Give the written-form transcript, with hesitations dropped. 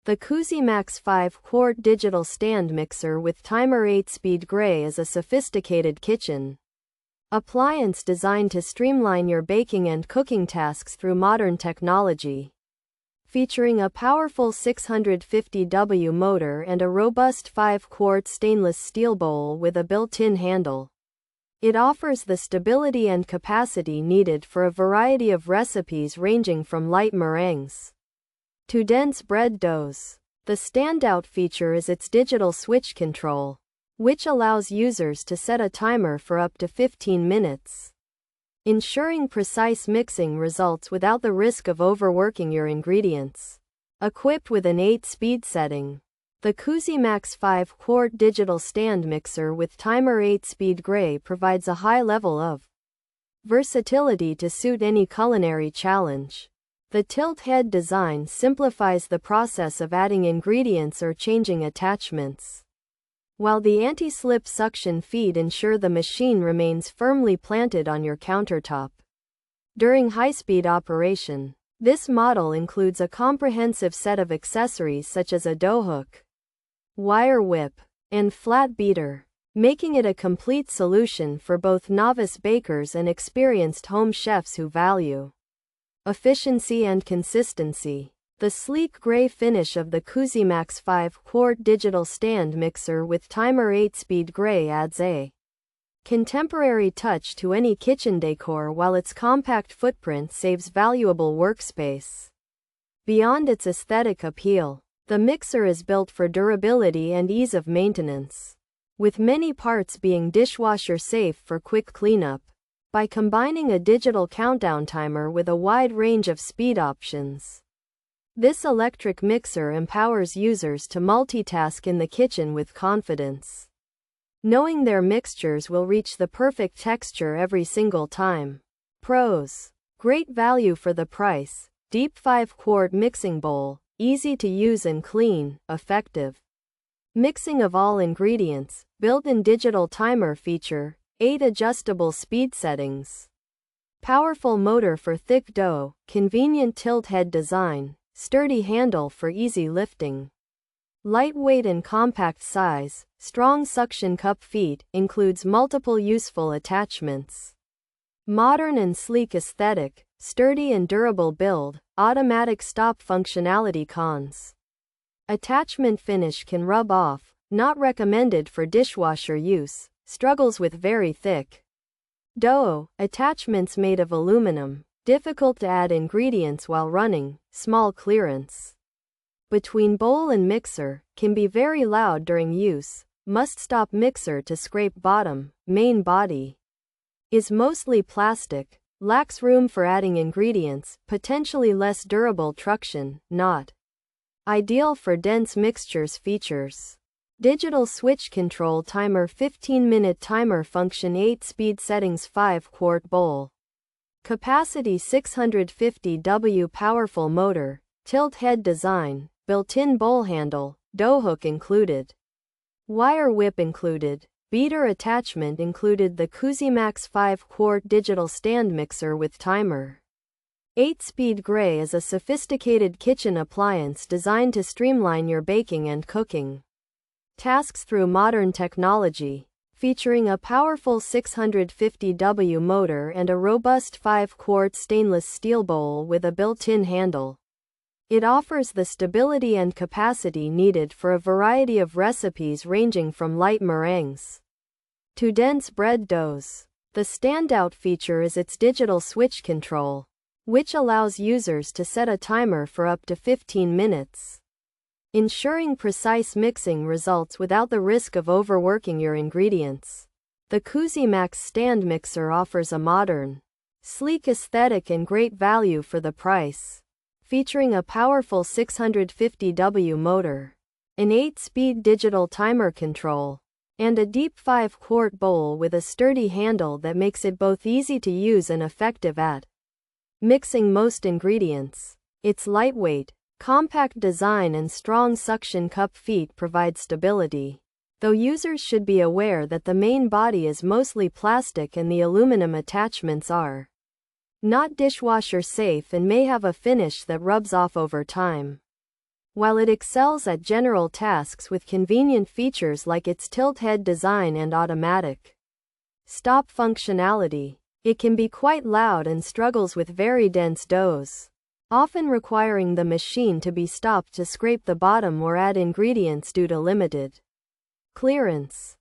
The CUSIMAX 5-Quart digital stand mixer with timer 8-speed gray is a sophisticated kitchen appliance designed to streamline your baking and cooking tasks through modern technology. Featuring a powerful 650W motor and a robust 5-quart stainless steel bowl with a built-in handle, it offers the stability and capacity needed for a variety of recipes ranging from light meringues to dense bread doughs. The standout feature is its digital switch control, which allows users to set a timer for up to 15 minutes, ensuring precise mixing results without the risk of overworking your ingredients. Equipped with an 8-speed setting, the CUSIMAX 5-Quart digital stand mixer with timer 8-speed gray provides a high level of versatility to suit any culinary challenge. The tilt head design simplifies the process of adding ingredients or changing attachments, while the anti-slip suction feet ensure the machine remains firmly planted on your countertop during high-speed operation. This model includes a comprehensive set of accessories such as a dough hook, wire whip, and flat beater, making it a complete solution for both novice bakers and experienced home chefs who value efficiency and consistency. The sleek gray finish of the CUSIMAX 5-Quart digital stand mixer with timer 8-speed gray adds a contemporary touch to any kitchen decor, while its compact footprint saves valuable workspace. Beyond its aesthetic appeal, the mixer is built for durability and ease of maintenance, with many parts being dishwasher safe for quick cleanup. By combining a digital countdown timer with a wide range of speed options, this electric mixer empowers users to multitask in the kitchen with confidence, knowing their mixtures will reach the perfect texture every single time. Pros: great value for the price, deep 5-quart mixing bowl, easy to use and clean, effective mixing of all ingredients, built-in digital timer feature, 8 adjustable speed settings, powerful motor for thick dough, convenient tilt head design, sturdy handle for easy lifting, lightweight and compact size, strong suction cup feet, includes multiple useful attachments, modern and sleek aesthetic, sturdy and durable build, automatic stop functionality. Cons: attachment finish can rub off, not recommended for dishwasher use. Struggles with very thick dough, attachments made of aluminum, difficult to add ingredients while running, small clearance between bowl and mixer, can be very loud during use, must stop mixer to scrape bottom, main body is mostly plastic, lacks room for adding ingredients, potentially less durable traction, not ideal for dense mixtures. Features: digital switch control timer, 15-minute timer function, 8-speed settings, 5-quart bowl capacity, 650W powerful motor, tilt head design, built-in bowl handle, dough hook included, wire whip included, beater attachment included. The CUSIMAX 5-Quart digital stand mixer with timer 8-speed gray is a sophisticated kitchen appliance designed to streamline your baking and cooking tasks through modern technology. Featuring a powerful 650W motor and a robust 5-quart stainless steel bowl with a built-in handle, it offers the stability and capacity needed for a variety of recipes ranging from light meringues to dense bread doughs. The standout feature is its digital switch control, which allows users to set a timer for up to 15 minutes, ensuring precise mixing results without the risk of overworking your ingredients. The CUSIMAX stand mixer offers a modern, sleek aesthetic and great value for the price. Featuring a powerful 650W motor, an 8-speed digital timer control, and a deep 5-quart bowl with a sturdy handle that makes it both easy to use and effective at mixing most ingredients. Its lightweight, compact design and strong suction cup feet provide stability, though users should be aware that the main body is mostly plastic and the aluminum attachments are not dishwasher safe and may have a finish that rubs off over time. While it excels at general tasks with convenient features like its tilt head design and automatic stop functionality, it can be quite loud and struggles with very dense doughs, often requiring the machine to be stopped to scrape the bottom or add ingredients due to limited clearance.